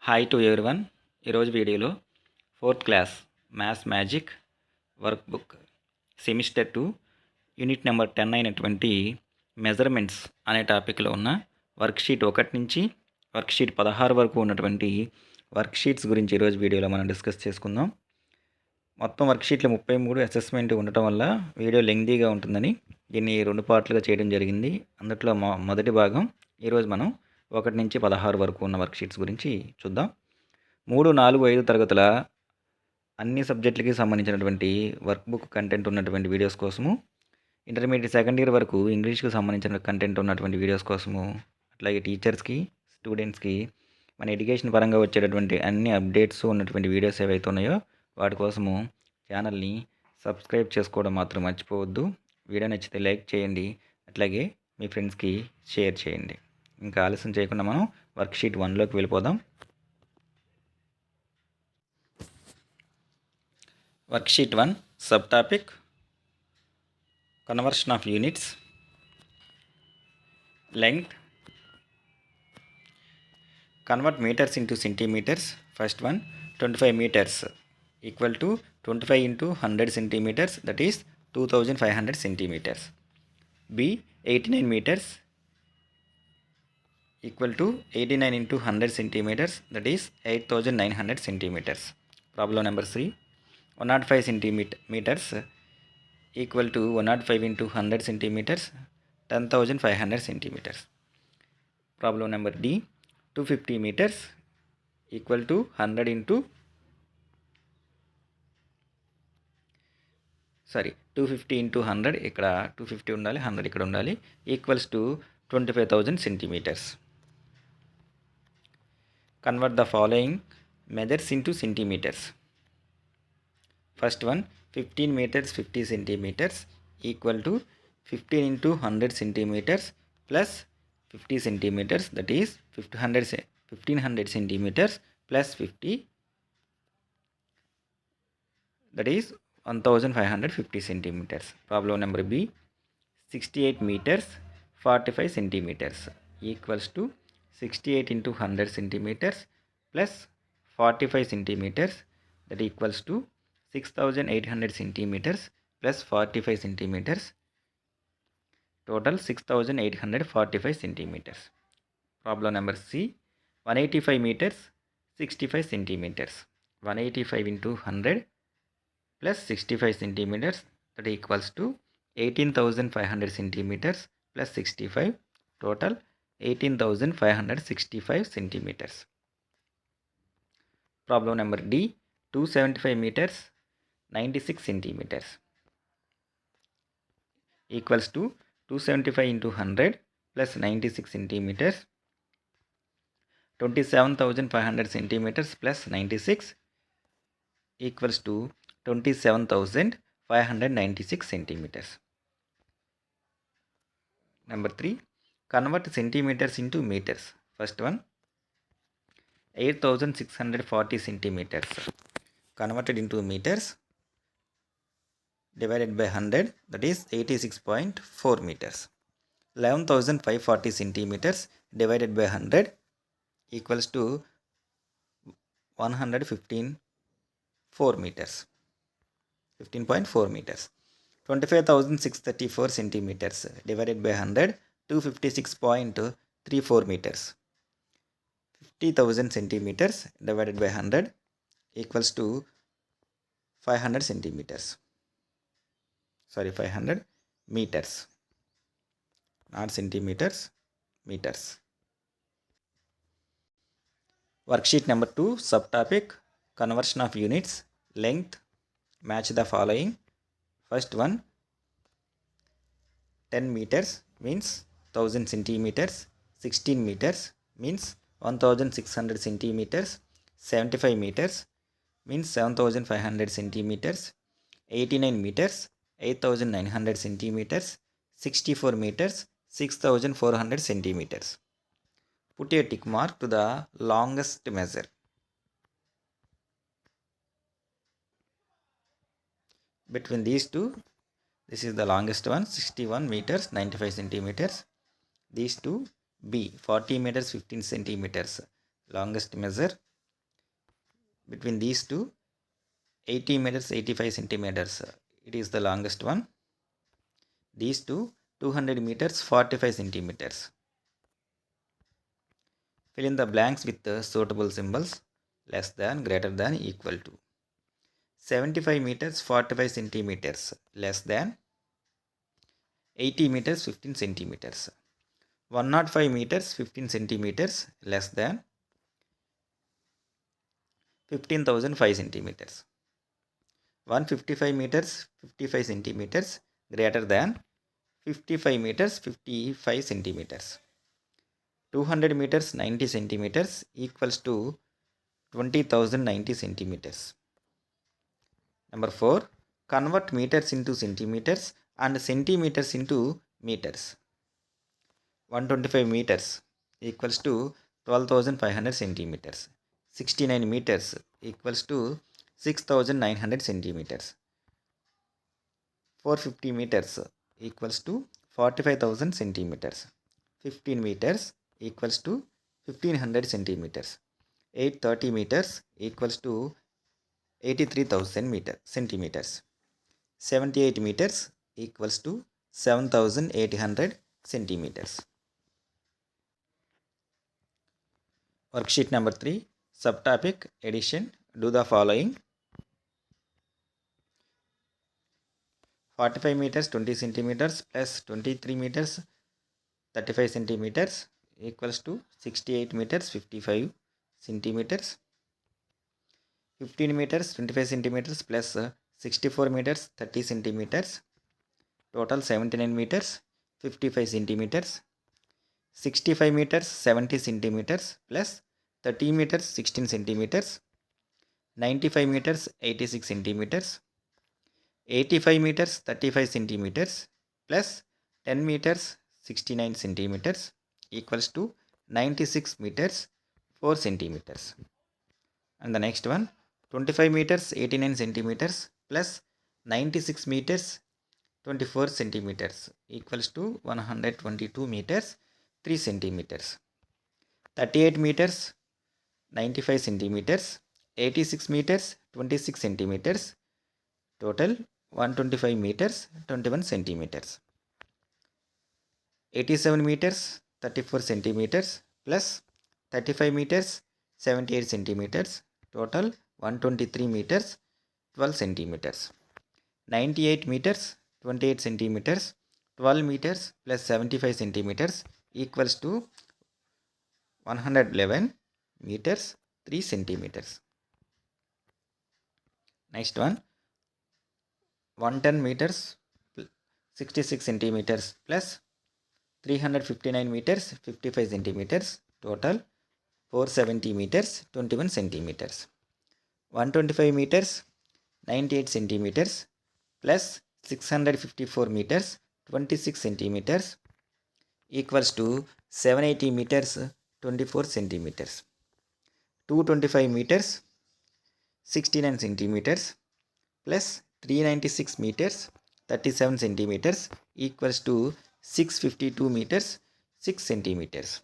Hi to everyone. ఈరోజు వీడియోలో 4th class maths magic work book semester 2 unit number 10 అయినటువంటి measurements అనే టాపిక్లో ఉన్న వర్క్షీట్ 1 నుంచి వర్క్షీట్ 16 వరకు ఉన్నటువంటి వర్క్షీట్స్ గురించి ఈరోజు వీడియోలో మనం డిస్కస్ చేసుకుందాం. మొత్తం వర్క్షీట్లు 33 అసెస్మెంట్ ఉండటం వల్ల వీడియో లెంగ్తీగా ఉంటుందని దీన్ని 2 పార్ట్లుగా చేయడం జరిగింది. అందులో మొదటి భాగం ఈరోజు మనం 1 నుంచి 16 వరకు ఉన్న వర్క్షీట్స్ గురించి చూద్దాం. 3, 4, 5 తరగతుల అన్ని సబ్జెక్టులకి సంబంధించినటువంటి వర్క్ బుక్ కంటెంట్ ఉన్నటువంటి వీడియోస్ కోసము, ఇంటర్మీడియట్ సెకండ్ ఇయర్ వరకు ఇంగ్లీష్కి సంబంధించిన కంటెంట్ ఉన్నటువంటి వీడియోస్ కోసము, అట్లాగే టీచర్స్కి, స్టూడెంట్స్కి మన ఎడ్యుకేషన్ పరంగా వచ్చేటటువంటి అన్ని అప్డేట్స్ ఉన్నటువంటి వీడియోస్ ఏవైతే ఉన్నాయో వాటి కోసము ఛానల్ని సబ్స్క్రైబ్ చేసుకోవడం మాత్రం మర్చిపోవద్దు. వీడియో నచ్చితే లైక్ చేయండి, అట్లాగే మీ ఫ్రెండ్స్కి షేర్ చేయండి. ఇంకా ఆలస్యం చేయకుండా మనం వర్క్షీట్ 1లోకి వెళ్ళిపోదాం. Worksheet 1 sub topic conversion of units, length, convert metres into centimetres. First one 25 metres equal to 25 into 100 centimeters, that is 2500 centimeters. B 89 meters equal to 89 into 100 centimeters, that is 8900 centimeters. Problem number 3 105 centimeters equal to 105 into 100 centimeters, 10500 centimeters. Problem number D 250 meters equal to 100 into 250 into 100, ఇక్కడ 250 ఉండాలి, 100 ఇక్కడ ఉండాలి, equals to 25,000 centimeters. Convert the following measures into centimeters. First one 15 meters 50 centimeters equal to 15 into 100 centimeters plus 50 centimeters, that is 1500 centimeters plus 50, that is 1550 centimeters. Problem number B 68 meters 45 centimeters equals to 68 into 100 centimeters plus 45 centimeters, that equals to 6800 centimeters plus 45 centimeters, total 6845 centimeters. Problem number C 185 meters 65 centimeters, 185 into 100 plus 65 centimeters, that equals to 18,500 centimeters plus 65, total 18,565 centimeters. Problem number D 275 meters 96 centimeters equals to 275 into 100 plus 96 centimeters, 27,500 centimeters plus 96 equals to 27,596 centimeters. Number 3 convert centimeters into meters. First one 8,640 centimeters converted into meters divided by 100, that is 86.4 meters. 11,540 centimeters divided by 100 equals to 115.4 meters. 15.4 meters. 25,634 centimeters divided by 100, 256.34 meters. 50,000 centimeters divided by 100 equals to 500 centimeters. 500 meters, not centimeters, meters. Worksheet number 2 subtopic conversion of units, length. Match the following. First one 10 meters means 1000 centimeters, 16 meters means 1600 centimeters, 75 meters means 7500 centimeters, 89 meters 8900 centimeters, 64 meters 6400 centimeters. Put a tick mark to the longest measure. Between these two, this is the longest one, 61 meters 95 centimeters. These two, B 40 meters 15 centimeters, longest measure, between these two, 80 meters, 85 centimeters, it is the longest one. These two, 200 meters, 45 centimeters. Fill in the blanks with the suitable symbols: less than, greater than, equal to. 75 meters, 45 centimeters, less than. 80 meters, 15 centimeters. 105 meters, 15 centimeters, less than. 15,005 centimeters. 155 meters, 55 centimeters, greater than. 55 meters, 55 centimeters. 200 meters, 90 centimeters, equals to 20,090 centimeters. Number 4. Convert meters into centimeters and centimeters into meters. 125 meters equals to 12,500 centimeters. 69 meters equals to 6,900 centimeters. 450 meters equals to 45,000 centimeters. 15 meters equals to 1500 centimeters. 830 meters equals to 83,000 centimeters. 78 meters equals to 7,800 centimeters. Worksheet number 3, subtopic addition. Do the following. 45 meters, 20 centimeters plus 23 meters, 35 centimeters equals to 68 meters, 55 centimeters. 15 meters, 25 centimeters plus 64 meters, 30 centimeters. Total 79 meters, 55 centimeters. 65 meters, 70 centimeters plus 30 meters, 16 centimeters. 95 meters, 86 centimeters. 85 meters, 35 centimeters plus 10 meters, 69 centimeters equals to 96 meters, 4 centimeters. And the next one, 25 meters, 89 centimeters plus 96 meters, 24 centimeters equals to 122 meters, 3 centimeters. 38 meters, 95 centimeters, 86 meters, 26 centimeters. Total 125 meters, 21 centimeters. 87 meters, 34 centimeters plus 35 meters, 78 centimeters. Total 123 meters, 12 centimeters. 98 meters, 28 centimeters. 12 meters plus 75 centimeters equals to 111 meters, 3 centimeters. Next one, 110 meters, 66 centimeters plus 359 meters, 55 centimeters. Total 470 meters, 21 centimeters. 125 meters, 98 centimeters plus 654 meters, 26 centimeters equals to 780 meters, 24 centimeters. 225 meters, 69 centimeters plus 396 meters, 37 centimeters equals to 652 meters, 6 centimeters.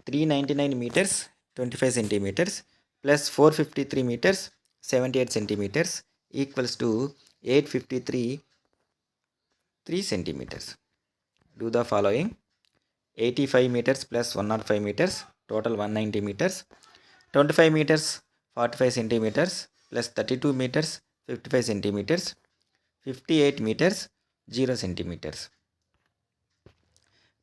399 meters, 25 centimeters plus 453 meters, 78 centimeters equals to 853, 3 centimeters. Do the following. 85 meters plus 105 meters, total 190 meters. 25 meters, 45 centimeters plus 32 meters, 55 centimeters. 58 meters, 0 centimeters.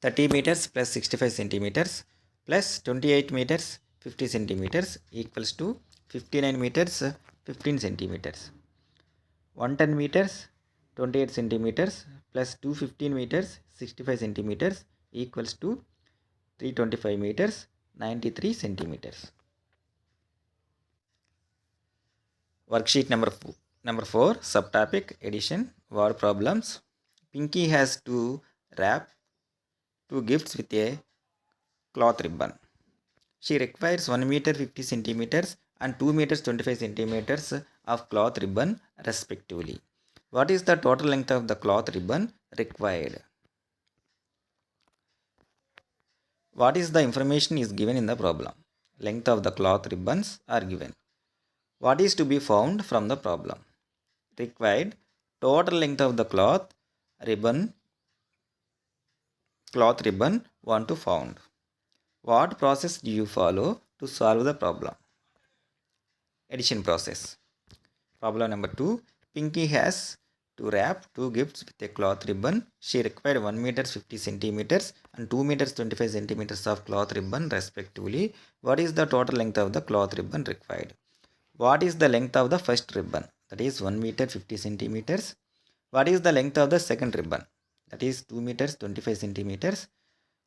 30 meters plus 65 centimeters plus 28 meters, 50 centimeters equals to 59 meters, 15 centimeters. 110 meters, 28 centimeters plus 215 meters, 65 centimeters equals to 325 meters, 93 centimeters. Worksheet number 4, subtopic addition, word problems. Pinky has to wrap 2 gifts with a cloth ribbon. She requires 1 meter 50 centimeters and 2 meters 25 centimeters of cloth ribbon respectively. What is the total length of the cloth ribbon required? What is the information is given in the problem? Length of the cloth ribbons are given. What is to be found from the problem? Required total length of the cloth ribbon want to found. What process do you follow to solve the problem? Addition process. Problem number 2. Pinky has to wrap 2 gifts with a cloth ribbon. She required 1 meter 50 centimeters and 2 meters 25 centimeters of cloth ribbon respectively. What is the total length of the cloth ribbon required? What is the length of the first ribbon? That is 1 meter 50 centimeters. What is the length of the second ribbon? That is 2 meters 25 centimeters.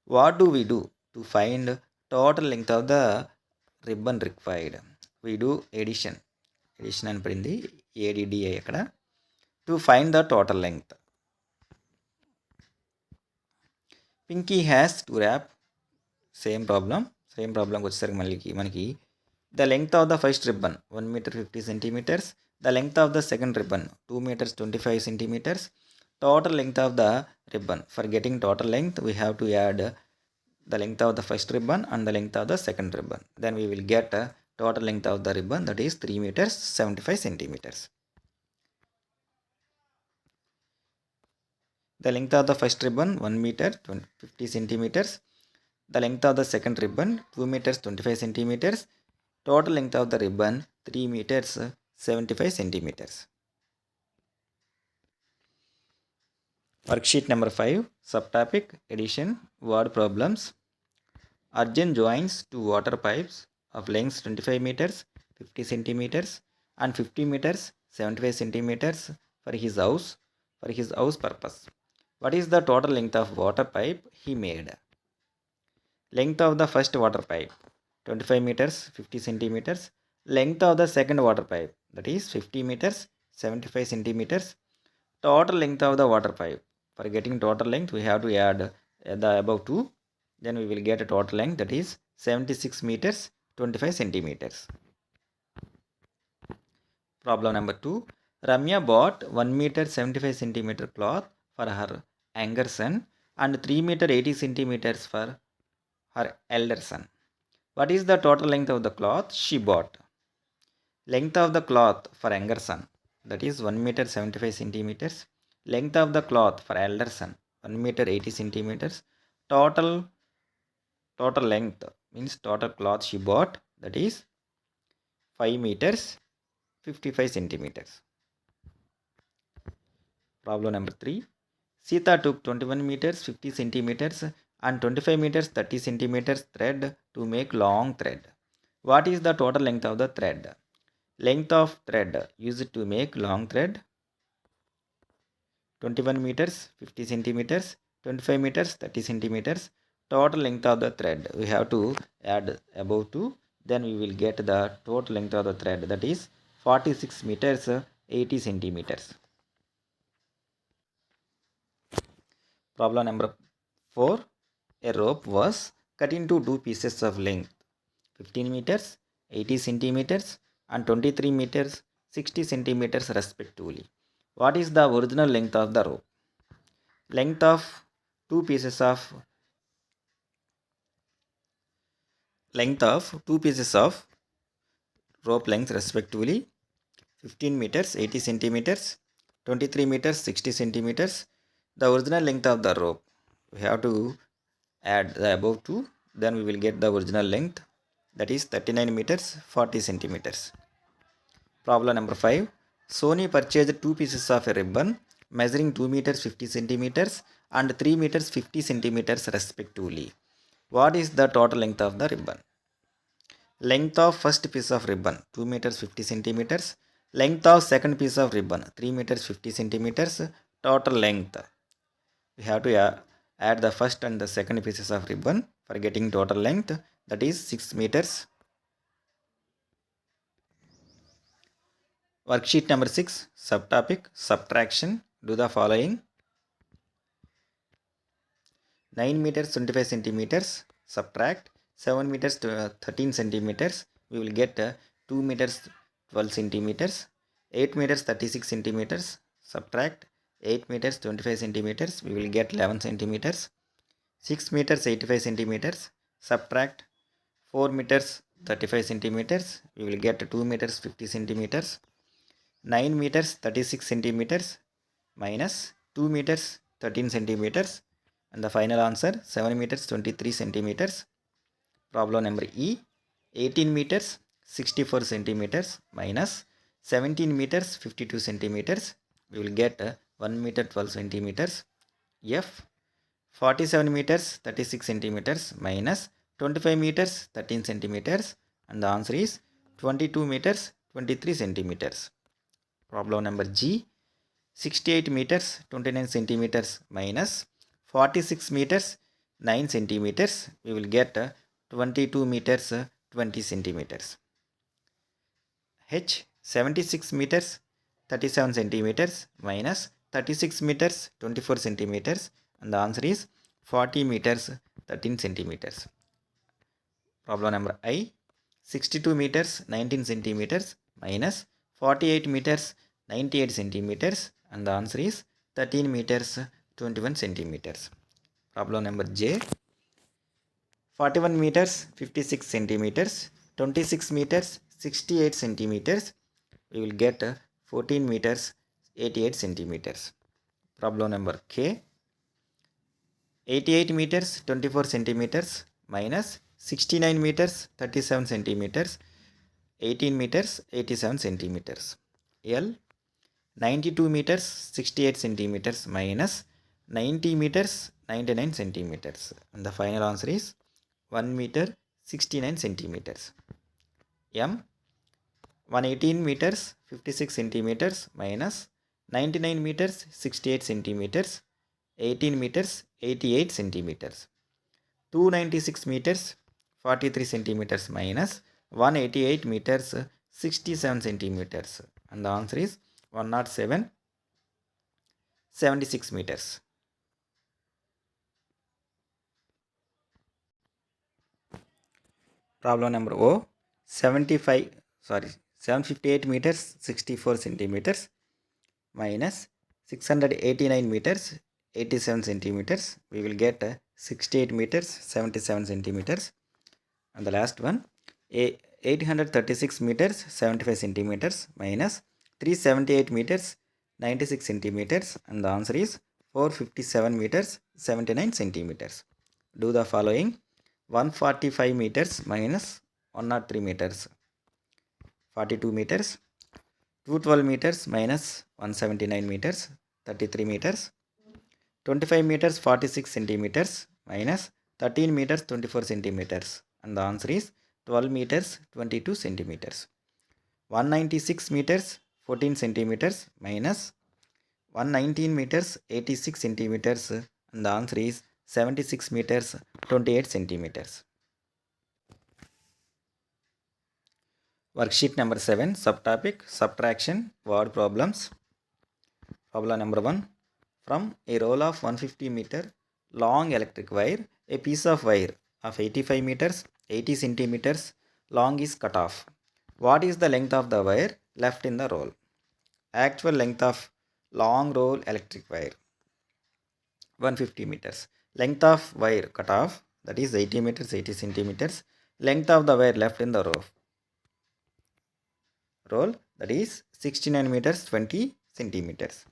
What do we do to find total length of the ribbon required? We do addition అని పడింది, ADDI అక్కడ, to find the total length. Pinky has to wrap same ప్రాబ్లంకి వచ్చేసరికి మళ్ళీ మనకి the length of the first ribbon 1 meter 50 centimeters, the length of the second ribbon 2 meters 25 centimeters. Total length of the ribbon. For getting total length, we have to add the length of the first ribbon and the length of the second ribbon. Then we will get total length of the ribbon, that is 3 meters 75 centimeters. The length of the first ribbon 1 meter 50 centimeters. The length of the second ribbon 2 meters 25 centimeters. Total length of the ribbon 3 meters 75 centimeters. Worksheet number 5, subtopic addition, word problems. Arjun joins 2 water pipes of length 25 meters 50 centimeters and 50 meters 75 centimeters for his house purpose. What is the total length of water pipe he made? Length of the first water pipe 25 meters 50 centimeters. Length of the second water pipe, that is 50 meters 75 centimeters. Total length of the water pipe. For getting total length, we have to add the above 2. Then we will get a total length, that is 76 meters 25 centimeters. Problem number 2. Ramya bought 1 meter 75 centimeter cloth for her younger son and 3 meter 80 centimeters for her elder son. What is the total length of the cloth she bought? Length of the cloth for younger son, that is 1 meter 75 centimeters. Length of the cloth for elder son 1 meter 80 centimeters. Total length means total cloth she bought, that is 5 meters 55 centimeters. Problem number 3. Sita took 21 meters 50 centimeters and 25 meters 30 centimeters thread to make long thread. What is the total length of the thread? Length of thread used to make long thread 21 meters 50 centimeters, 25 meters 30 centimeters. Total length of the thread, we have to add above 2. Then we will get the total length of the thread, that is 46 meters 80 centimeters. Problem number 4. A rope was cut into 2 pieces of length 15 meters 80 centimeters and 23 meters 60 centimeters respectively. What is the original length of the rope? Length of 2 pieces of rope length respectively 15 meters 80 centimeters, 23 meters 60 centimeters. The original length of the rope, we have to add the above 2. Then we will get the original length, that is 39 meters 40 centimeters. Problem number 5. Sony purchased 2 pieces of a ribbon measuring 2 meters 50 centimeters and 3 meters 50 centimeters respectively. What is the total length of the ribbon? Length of first piece of ribbon 2 meters 50 centimeters. Length of second piece of ribbon 3 meters 50 centimeters. Total length, we have to add the first and the second pieces of ribbon for getting total length, that is 6 meters. Worksheet number 6, subtopic subtraction. Do the following. 9 meters 25 centimeters subtract 7 meters 13 centimeters. We will get 2 meters 12 centimeters. 8 meters 36 centimeters subtract 8 meters 25 centimeters. We will get 11 centimeters. 6 meters 85 centimeters subtract 4 meters 35 centimeters, we will get 2 meters 50 centimeters. 9 meters 36 centimeters minus 2 meters 13 centimeters, and the final answer 7 meters 23 centimeters. Problem number E, 18 meters 64 centimeters minus 17 meters 52 centimeters, we will get 1 meter 12 centimeters. F, 47 meters 36 centimeters minus 25 meters 13 centimeters, and the answer is 22 meters 23 centimeters. Problem number G, 68 meters 29 centimeters minus 46 meters 9 centimeters, we will get 22 meters 20 centimeters. H, 76 meters 37 centimeters minus 36 meters 24 centimeters, and the answer is 40 meters 13 centimeters. Problem number I, 62 meters 19 centimeters minus 48 meters 98 centimeters, and the answer is 13 meters 21 centimeters. Problem number J, 41 meters 56 centimeters 26 meters 68 centimeters, we will get 14 meters 88 centimeters. Problem number K, 88 meters 24 centimeters minus 69 meters 37 centimeters, 18 meters 87 centimeters. L, 92 meters 68 centimeters minus 90 meters 99 centimeters, and the final answer is 1 meter 69 centimeters. M, 118 meters 56 centimeters minus 99 meters 68 centimeters, 18 meters 88 centimeters. 296 meters 43 centimeters minus 188 meters 67 centimeters, and the answer is 107 76 meters. Problem number O, 758 meters 64 centimeters minus 689 meters 87 centimeters, we will get 68 meters 77 centimeters. And the last one, 836 meters 75 centimeters minus 378 meters 96 centimeters, and the answer is 457 meters 79 centimeters. Do the following: 145 meters minus 103 meters, 42 meters, 212 meters minus 179 meters, 33 meters, 25 meters 46 centimeters minus 13 meters 24 centimeters, and the answer is 12 meters 22 centimeters. 196 meters 14 centimeters minus 119 meters 86 centimeters, and the answer is 76 meters 28 centimeters. Worksheet number 7, subtopic subtraction word problems. Problem number 1, from a roll of 150 meter long electric wire, a piece of wire of 85 meters 80 centimeters long is cut off. What is the length of the wire left in the roll? Actual length of long roll electric wire 150 meters. Length of wire cut off, that is 80 meters 80 centimeters. Length of the wire left in the roll, that is 69 meters 20 centimeters.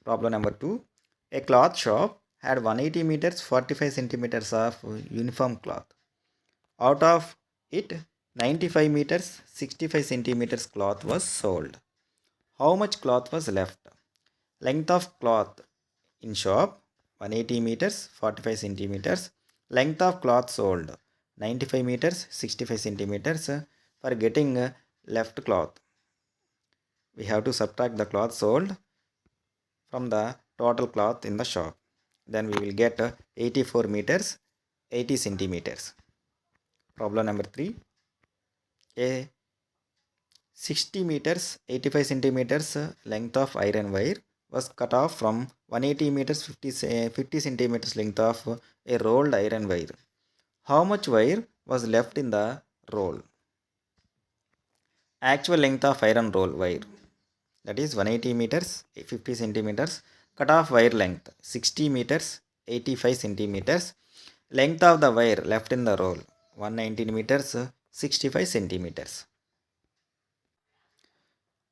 Problem number 2, a cloth shop had 180 meters 45 centimeters of uniform cloth. Out of it, 95 meters 65 centimeters cloth was sold. How much cloth was left? Length of cloth in shop 180 meters 45 centimeters. Length of cloth sold 95 meters 65 centimeters. For getting left cloth, we have to subtract the cloth sold from the total cloth in the shop. Then we will get 84 meters 80 centimeters. Problem number 3, a 60 meters 85 centimeters length of iron wire was cut off from 180 meters 50 centimeters length of a rolled iron wire. How much wire was left in the roll? Actual length of iron roll wire, that is 180 meters 50 centimeters. Cut off wire length 60 meters 85 centimeters. Length of the wire left in the roll 119 meters 65 centimeters.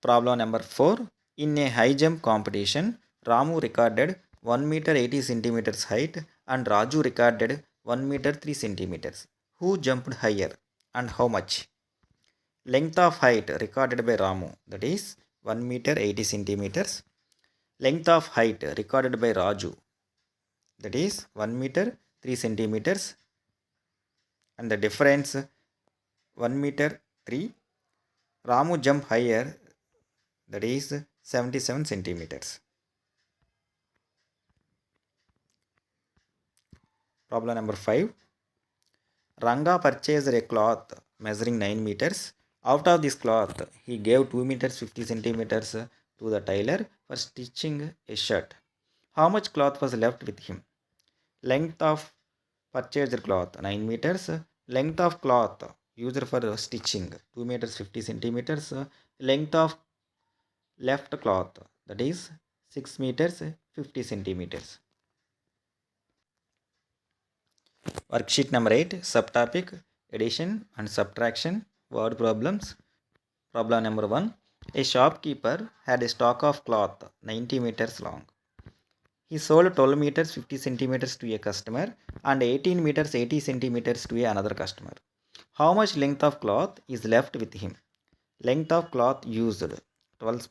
Problem number 4. In a high jump competition, Ramu recorded 1 meter 80 centimeters height and Raju recorded 1 meter 3 centimeters. Who jumped higher and how much? Length of height recorded by Ramu, that is 1 meter 80 centimeters. Length of height recorded by Raju, that is 1 meter 3 centimeters. And the difference 1 meter 3. Ramu jump higher, that is 77 centimeters. Problem number 5. Ranga purchased a cloth measuring 9 meters. Out of this cloth, he gave 2 meters 50 centimeters to the tailor for stitching a shirt. How much cloth was left with him? Length of purchased cloth 9 meters. Length of cloth used for stitching 2 meters 50 centimeters. Length of left cloth, that is 6 meters 50 centimeters. Worksheet number 8, subtopic addition and subtraction, word problems. Problem number 1. A shopkeeper had a stock of cloth 90 meters long. He sold 12 meters 50 centimeters to a customer and 18 meters 80 centimeters to another customer. How much length of cloth is left with him? Length of cloth used 12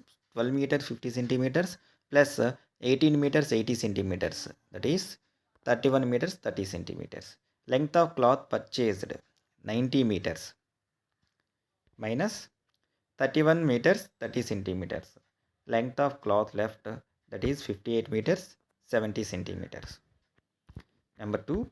meters 50 centimeters plus 18 meters 80 centimeters, that is 31 meters 30 centimeters. Length of cloth purchased 90 meters minus 31 meters 30 centimeters. Length of cloth left, that is 58 meters 70 centimeters. Number 2.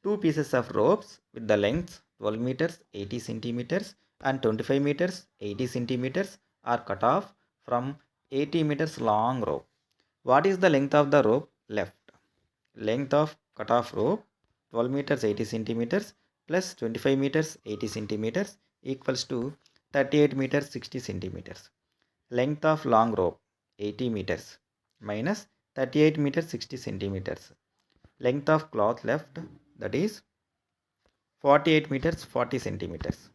Two pieces of ropes with the lengths 12 meters 80 centimeters and 25 meters 80 centimeters are cut off from 80 meters long rope. What is the length of the rope left? Length of cut off rope 12 meters 80 centimeters plus 25 meters 80 centimeters equals to 38 meters 60 centimeters. Length of long rope 80 meters minus 38 meters 60 centimeters. Length of cloth left, that is 48 meters 40 centimeters.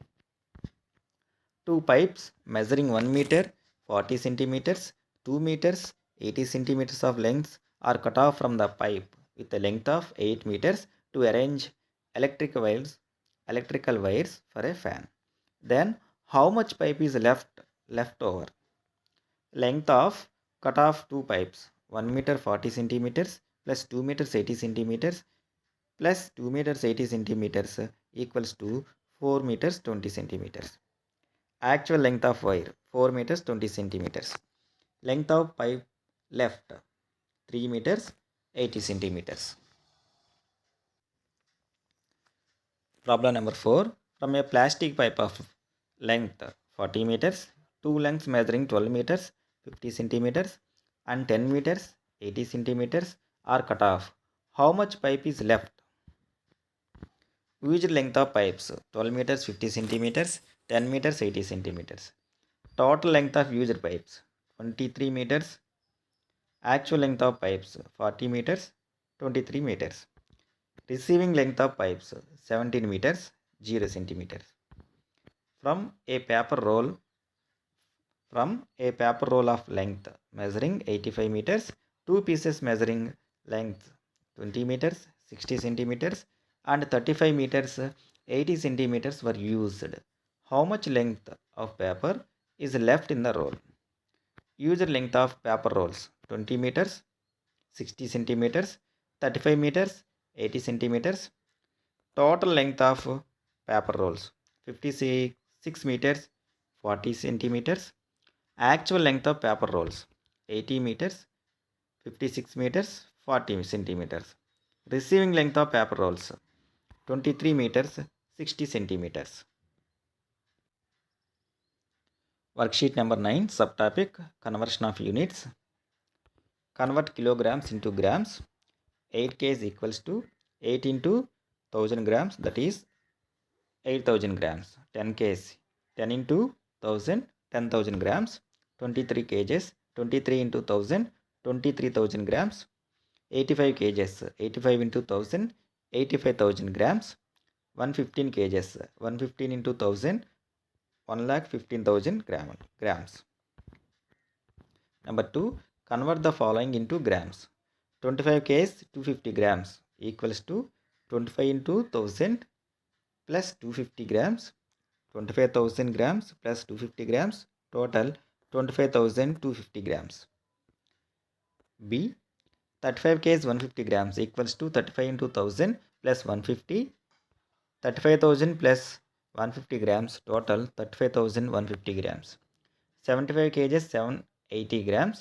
Two pipes measuring 1 meter 40 centimeters, 2 meters 80 centimeters of length are cut off from the pipe with a length of 8 meters to arrange electrical wires for a fan. Then how much pipe is left over? Length of cut off two pipes 1 meter 40 centimeters plus 2 meters 80 centimeters plus 2 meters 80 centimeters equals to 4 meters 20 centimeters. Actual length of wire 4 meters 20 centimeters. Length of pipe left 3 meters 80 centimeters. Problem number 4. From a plastic pipe of length 40 meters, two lengths measuring 12 meters 50 centimeters and 10 meters 80 centimeters are cut off. How much pipe is left? Used length of pipes 12 meters 50 centimeters, 10 meters 80 centimeters. Total length of used pipes 23 meters. Actual length of pipes 40 meters 23 meters. Receiving length of pipes 17 meters 0 centimeters. From a paper roll of length measuring 85 meters, two pieces measuring length 20 meters 60 centimeters and 35 meters 80 centimeters were used. How much length of paper is left in the roll? Used length of paper rolls 20 meters 60 centimeters 35 meters 80 centimeters. Total length of paper rolls 56 meters 40 centimeters. Actual length of paper rolls 80 meters 56 meters 40 centimeters. Receiving length of paper rolls 23 meters 60 centimeters. Worksheet number 9, subtopic conversion of units. Convert kilograms into grams. 8 kg equals to 8 into 1000 grams, that is 8000 grams. 10 kg 10 into 1000 10,000 grams. 23 kgs 23 into 1000 23,000 grams. 85 kgs 85 into 1000 85,000 grams. 115 kgs. 115 into 1000, 1,15,000 grams. Number 2, convert the following into grams. 25 kgs 250 grams equals to 25 into 1000 plus 250 grams. 25,000 grams plus 250 grams, total 25,250 grams. B, 35 kgs 150 grams equals to 35 into 1000 plus 150. 35,000 plus 150 grams, total 35,150 grams. 75 kgs 780 grams.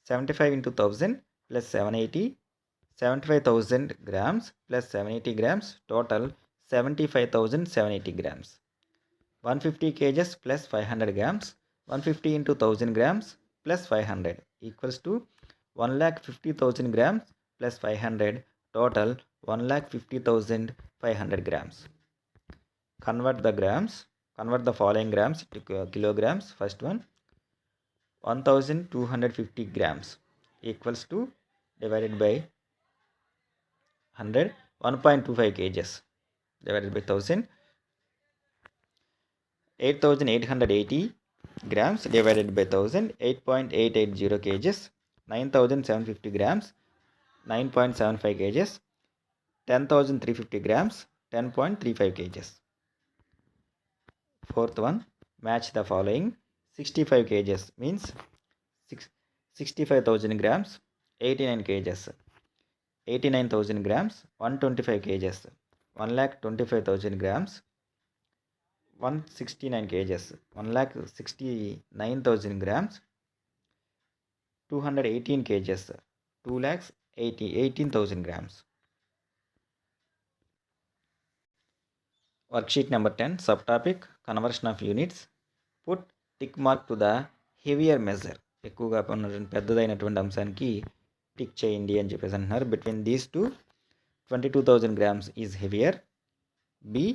75 into 1000 plus 780. 75,000 grams plus 780 grams, total 75,780 grams. 150 kgs plus 500 grams. 150 into 1000 grams plus 500 equals to 1,50,000 grams plus 500, total 1,50,500 grams. Convert the following grams to kilograms. First one, 1,250 grams equals to, divided by 100, 1.25 kgs divided by 1000, 8,880 grams divided by 1000, 8.880 kgs. 9,750 grams, 9.75 kgs. 10,350 grams, 10.35 kgs. Fourth one, match the following. 65 kgs means 65,000 grams, 89 kgs. 89,000 grams, 125 kgs. 1,25,000 grams, 169 kgs. 1,69,000 grams, 218 kgs. 2,18,000 grams. Worksheet number 10, subtopic conversion of units. Put tick mark to the heavier measure. ఎక్కువగా ఉన్నటువంటి పెద్దదైనటువంటి అంశానికి tick చేయండి అని చెప్పేసి అంటున్నారు. Between these two, 22,000 grams is heavier. B,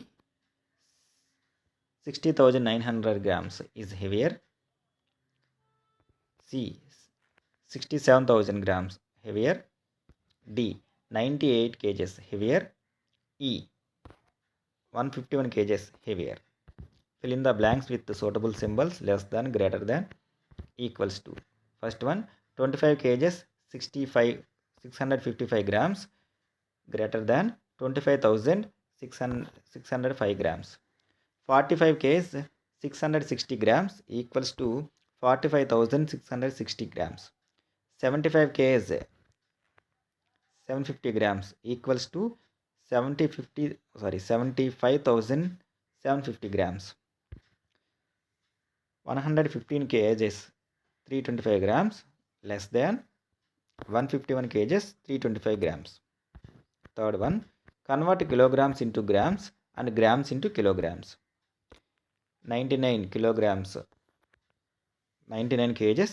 60,900 grams is heavier. C, 67,000 grams heavier. D, 98 kgs heavier. E, 151 kgs heavier. Fill in the blanks with the suitable symbols less than, greater than, equals to. First one, 25 kgs 655 grams greater than 25,605 grams. 45 kgs 660 grams equals to 45,660 grams. 75 kgs 750 grams equals to 75,750 grams. 115 kgs 325 grams less than 151 kgs 325 grams. Third one, convert kilograms into grams and grams into kilograms. 99 kilograms, 99 kgs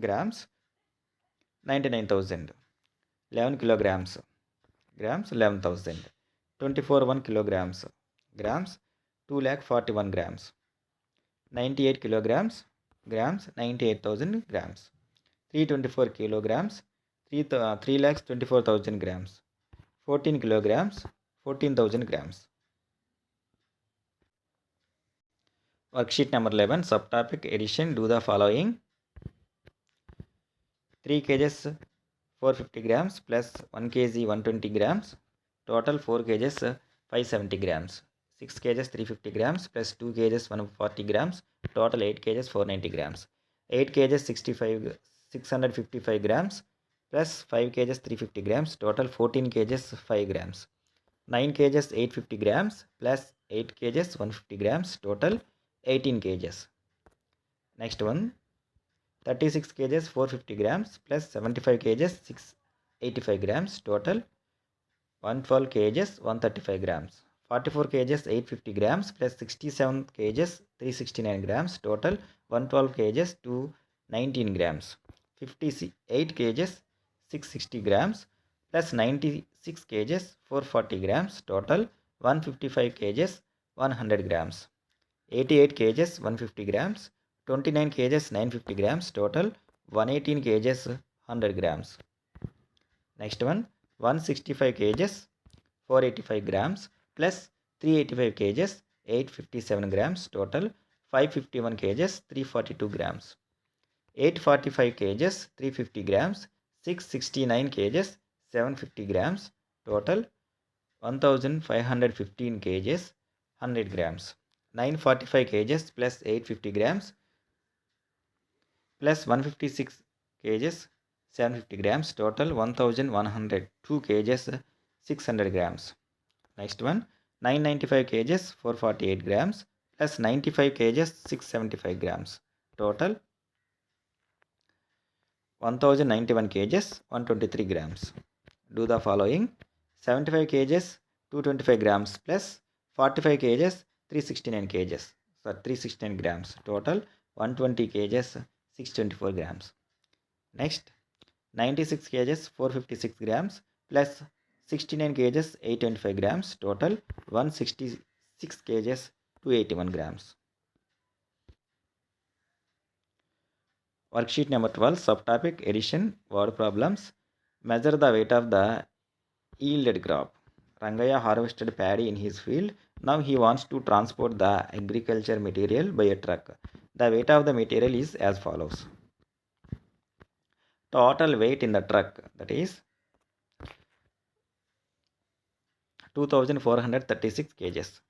grams, 99,000. 11 kilograms, grams, 11,000. 24 1 kilograms, grams, 2,41 grams. 98 kilograms, grams, 98,000 grams. 324 kilograms, 3,24,000 grams. 14 kilograms, 14,000 grams. Worksheet number 11, subtopic addition. Do the following. 3 kgs 450 grams plus 1 kg 120 grams, total 4 kgs 570 grams. 6 kgs 350 grams plus 2 kgs 140 grams, total 8 kgs 490 grams. 8 kgs 655 grams plus 5 kgs 350 grams, total 14 kgs 5 grams. 9 kgs 850 grams plus 8 kgs 150 grams, total 18 kgs. Next one, 36 kgs 450 grams plus 75 kgs 685 grams, total 112 kgs 135 grams. 44 kgs 850 grams plus 67 kgs 369 grams, total 112 kgs 219 grams. 58 kgs 660 grams plus 96 kgs 440 grams, total 155 kgs 100 grams. 88 kgs 150 grams, 29 kgs 950 grams, total 118 kgs 100 grams. Next one, 165 kgs 485 grams plus 385 kgs 857 grams total 551 kgs 342 grams. 845 kgs 350 grams 669 kgs 750 grams total 1515 kgs 100 grams. 945 kgs plus 850 grams plus 156 kgs 750 grams total 1102 kgs 600 grams. Next one 995 kgs 448 grams plus 95 kgs 675 grams total 1091 kgs 123 grams. Do the following 75 kgs 225 grams plus 45 kgs 369 kgs 369 grams total 120 kgs 624 grams. Next 96 kgs 456 grams plus 69 kgs 825 grams total 166 kgs 281 grams. Worksheet number 12, subtopic addition, word problems. Measure the weight of the yielded crop. Rangaya harvested paddy in his field. Now he wants to transport the agriculture material by a truck. The weight of the material is as follows. Total weight in the truck, that is 2436 kgs.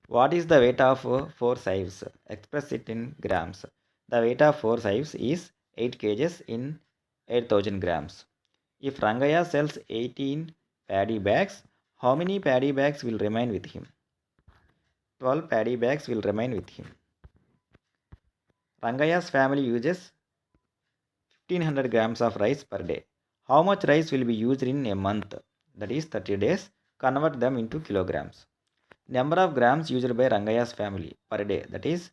What is the weight of 4 sieves? Express it in grams. The weight of 4 sieves is 8 kgs in 8000 grams. If Rangaya sells 18 paddy bags, how many paddy bags will remain with him? 12 paddy bags will remain with him. Rangaya's family uses 1500 grams of rice per day. How much rice will be used in a month? That is 30 days. Convert them into kilograms. Number of grams used by Rangaya's family per day, that is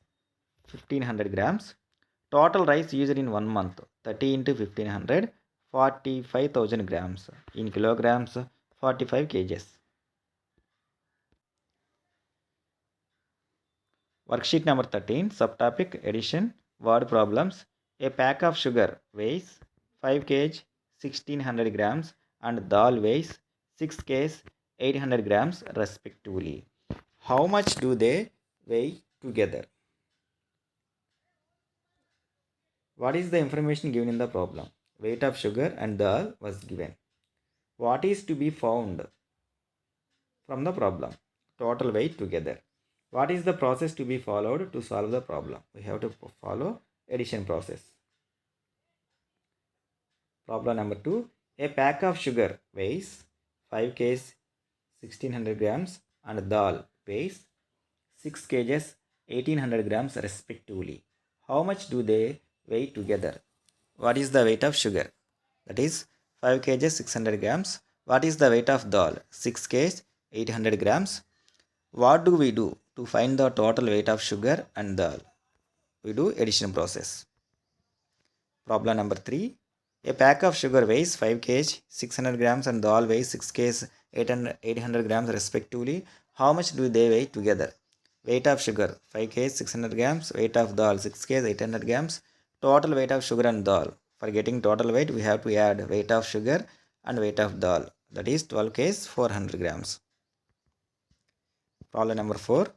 1500 grams. Total rice used in 1 month, 30 into 1500, 45,000 grams. In kilograms, 45 kgs. Worksheet number 13, subtopic addition, word problems. A pack of sugar weighs 5 kg 1600 grams and dal weighs 6 kg 800 grams respectively. How much do they weigh together? What is the information given in the problem? Weight of sugar and dal was given. What is to be found from the problem? Total weight together. What is the process to be followed to solve the problem? We have to follow addition process. Problem number 2. A pack of sugar weighs 5 kg 1600 grams and dal weighs 6 kg 1800 grams respectively. How much do they weigh together? What is the weight of sugar? That is 5 kg 600 grams. What is the weight of dal? 6 kg 800 grams. What do we do to find the total weight of sugar and dal? We do addition process. Problem number 3. A pack of sugar weighs 5 kg 600 grams and dal weighs 6 kg 800 grams respectively. How much do they weigh together? Weight of sugar 5 kg 600 grams. Weight of dal 6 kg 800 grams. Total weight of sugar and dal. For getting total weight, we have to add weight of sugar and weight of dal. That is 12 kg 400 grams. Problem number 4.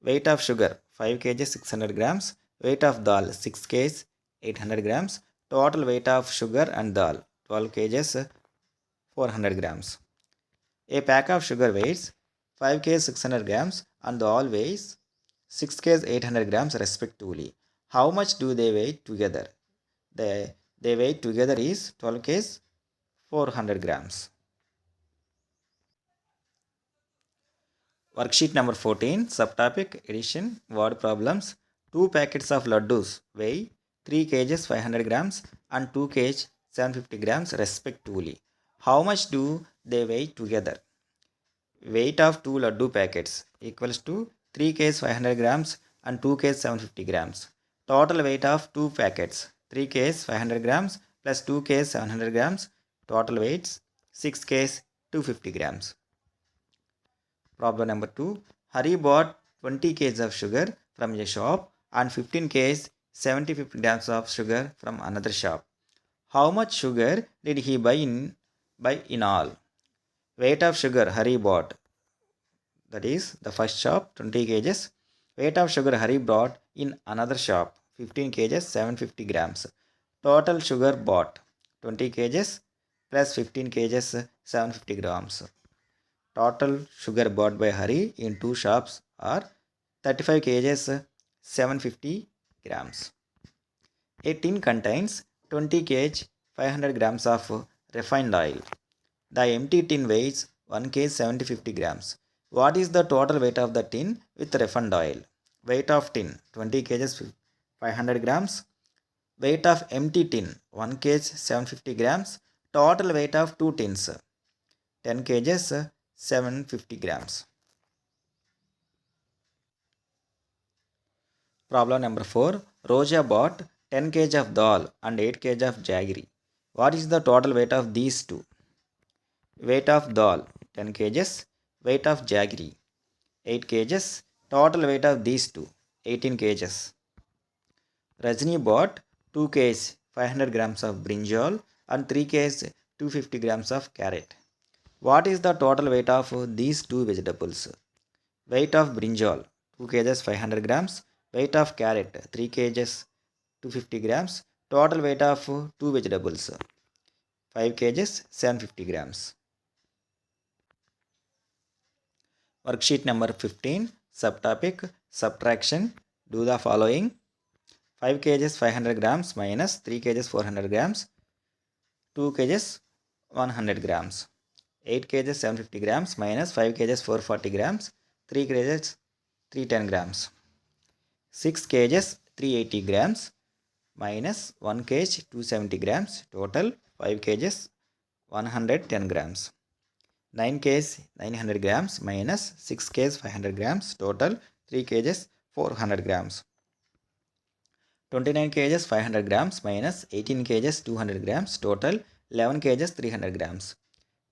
Weight of sugar 5 kg 600 grams. Weight of dal 6 kg 800 grams. Total weight of sugar and dal 12 kg 400 grams. A pack of sugar weighs 5 kg 600 grams and dal weighs 6 kg 800 grams respectively. How much do they weigh together? They weigh together is 12 kg 400 grams. Worksheet number 14, subtopic addition, word problems. 2 packets of laddus weigh 3 kg 500 grams and 2 kg 750 grams respectively. How much do they weigh together? Weight of 2 laddu packets equals to 3 kg 500 grams and 2 kg 750 grams. Total weight of 2 packets 3 kg 500 grams plus 2 kg 700 grams. Total weights 6 kg 250 grams. Problem number 2. Hari bought 20 kg of sugar from a shop and 15 kg 75 grams of sugar from another shop. How much sugar did he buy in all? Weight of sugar Hari bought, that is the first shop 20 kgs. Weight of sugar Hari brought in another shop 15 kgs 750 grams. Total sugar bought 20 kgs plus 15 kgs 750 grams. Total sugar bought by Hari in two shops are 35 kgs 750 grams. A tin contains 20 kg 500 grams of refined oil. The empty tin weighs 1 kg 750 grams. What is the total weight of the tin with refined oil? Weight of tin 20 kg 500 grams. Weight of empty tin 1 kg 750 grams. Total weight of two tins 10 kg 750 grams. Problem number 4. Roja bought 10 kg of dal and 8 kg of jaggery. What is the total weight of these two? Weight of dal 10 kgs, weight of jaggery 8 kgs, total weight of these two 18 kgs. Rajni bought 2 kgs 500 grams of brinjal and 3 kgs 250 grams of carrot. What is the total weight of these two vegetables? Weight of brinjal 2 kgs 500 grams, weight of carrot 3 kgs 250 grams, total weight of two vegetables 5 kgs 750 grams. Worksheet number 15, subtopic subtraction. Do the following. 5 kgs 500 grams minus 3 kgs 400 grams, 2 kgs 100 grams. 8 kgs 750 grams minus 5 kgs 440 grams, 3 kgs 310 grams. 6 kgs 380 grams minus 1 kg 270 grams, total 5 kgs 110 grams. 9 kgs 900 grams minus 6 kgs 500 grams, total 3 kgs 400 grams. 29 kgs 500 grams minus 18 kgs 200 grams, total 11 kgs 300 grams.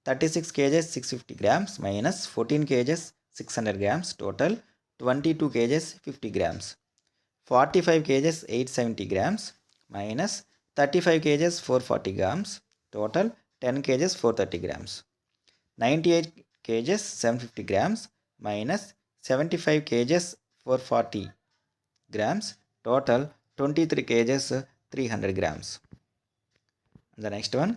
36 kgs 650 grams minus 14 kgs 600 grams, total 22 kgs 50 grams. 45 kgs 870 grams minus 35 kgs 440 grams, total 10 kgs 430 grams. 98 kgs 750 grams minus 75 kgs 440 grams, total 23 kgs 300 grams. The next one,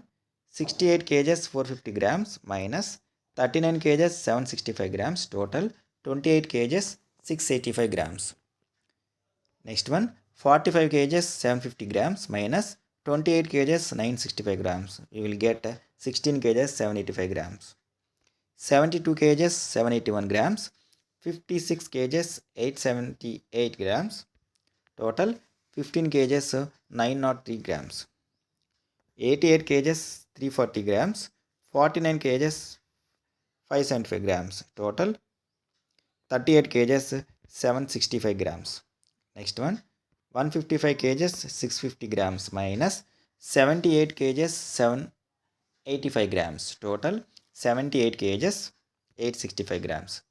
68 kgs 450 grams minus 39 kgs 765 grams, total 28 kgs 685 grams. Next one, 45 kgs 750 grams minus 28 kgs 965 grams. We will get 16 kgs 785 grams. 72 kgs 781 grams, 56 kgs 878 grams, total 15 kgs 903 grams. 88 kgs 340 grams, 49 kgs 575 grams, total 38 kgs 765 grams. Next one, 155 kgs 650 grams minus 78 kgs 785 grams, total 78 kgs 865 grams.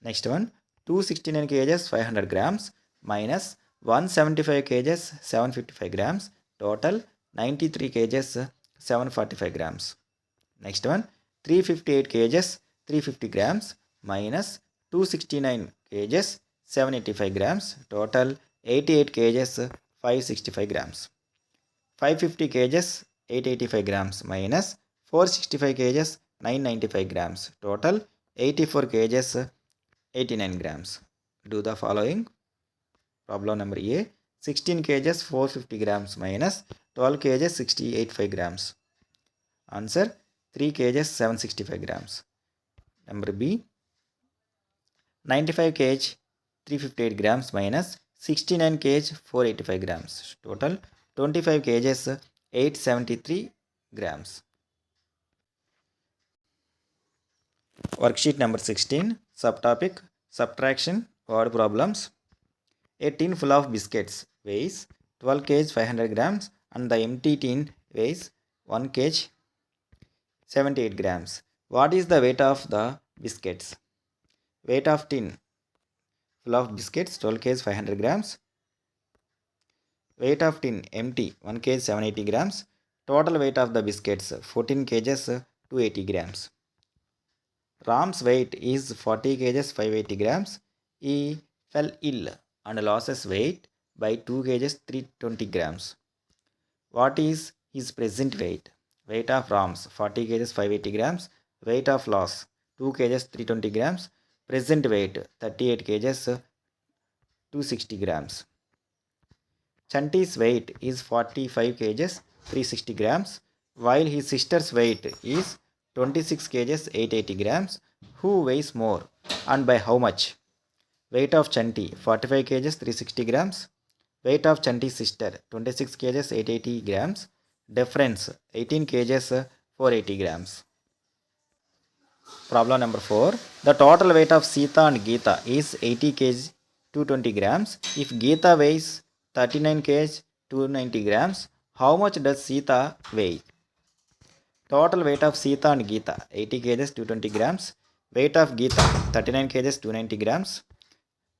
Next one, 269 kgs 500 grams minus 175 kgs 755 grams, total 93 kgs 745 grams. Next one, 358 kgs 350 grams minus 269 kgs 785 grams, total 88 kgs 565 grams. 550 kgs 885 grams minus 465 kgs 995 grams, total 84 kgs 89 grams. Do the following. Problem number A, 16 kgs 450 grams minus 12 kgs 685 grams. Answer, 3 kgs 765 grams. Number B, 95 kg 358 grams minus 69 kg 485 grams. Total 25 kgs 873 grams. Worksheet number 16, subtopic subtraction word problems. A tin full of biscuits weighs 12 kg 500 grams and the empty tin weighs 1 kg 78 grams. What is the weight of the biscuits? Weight of tin full of biscuits 12 kg 500 grams. Weight of tin empty 1 kg 780 grams. Total weight of the biscuits 14 kgs 280 grams. Ram's weight is 40 kgs 580 grams. He fell ill and loses weight by 2 kgs 320 grams. What is his present weight? Weight of Rams 40 kgs 580 grams. Weight of loss 2 kgs 320 grams. Present weight 38 kgs 260 grams. Chanti's weight is 45 kgs 360 grams, while his sister's weight is 26 kgs 880 grams. Who weighs more and by how much? Weight of Chanti 45 kgs 360 grams. Weight of Chanti's sister 26 kgs 880 grams. Difference 18 kgs 480 grams. Problem number 4. The total weight of Sita and Geeta is 80 kg 220 grams. If Geeta weighs 39 kg 290 grams, how much does Sita weigh? Total weight of Sita and Geeta 80 kg 220 grams. Weight of Geeta 39 kg 290 grams.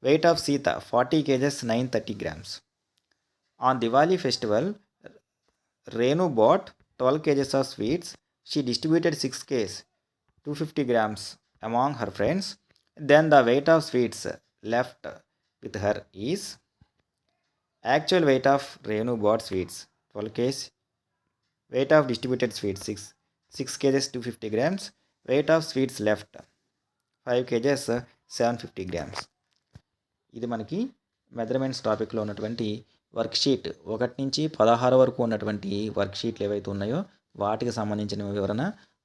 Weight of Sita 40 kg 930 grams. On Diwali festival, Renu bought 12 kg of sweets. She distributed 6 kg 250 grams among her friends. Then the weight of sweets left with her is actual weight of Renu bought sweets 12 kg, weight of distributed sweets 6 kg 250 grams, weight of sweets left 5 kg 750 grams. ఇది మనకి measurements టాపిక్లో ఉన్నటువంటి worksheet 1 నుంచి 16 వరకు ఉన్నటువంటి వర్క్షీట్లు ఏవైతే ఉన్నాయో వాటికి సంబంధించిన వివరణ.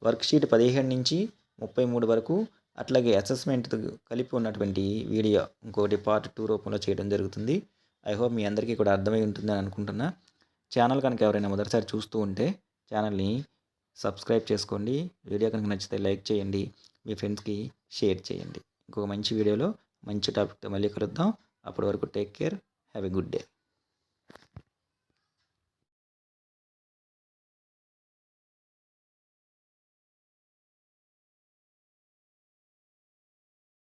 వర్క్షీట్ 15 నుంచి 33 వరకు, అట్లాగే అసెస్మెంట్ కలిపి ఉన్నటువంటి వీడియో ఇంకోటి పార్ట్ 2 రూపంలో చేయడం జరుగుతుంది. ఐ హోప్ మీ అందరికీ కూడా అర్థమై ఉంటుందని అనుకుంటున్నా. ఛానల్ కనుక ఎవరైనా మొదటిసారి చూస్తూ ఉంటే ఛానల్ని సబ్స్క్రైబ్ చేసుకోండి. వీడియో కనుక నచ్చితే లైక్ చేయండి, మీ ఫ్రెండ్స్కి షేర్ చేయండి. ఇంకొక మంచి వీడియోలో మంచి టాపిక్తో మళ్ళీ కలుద్దాం. అప్పటి వరకు take care, have a good day.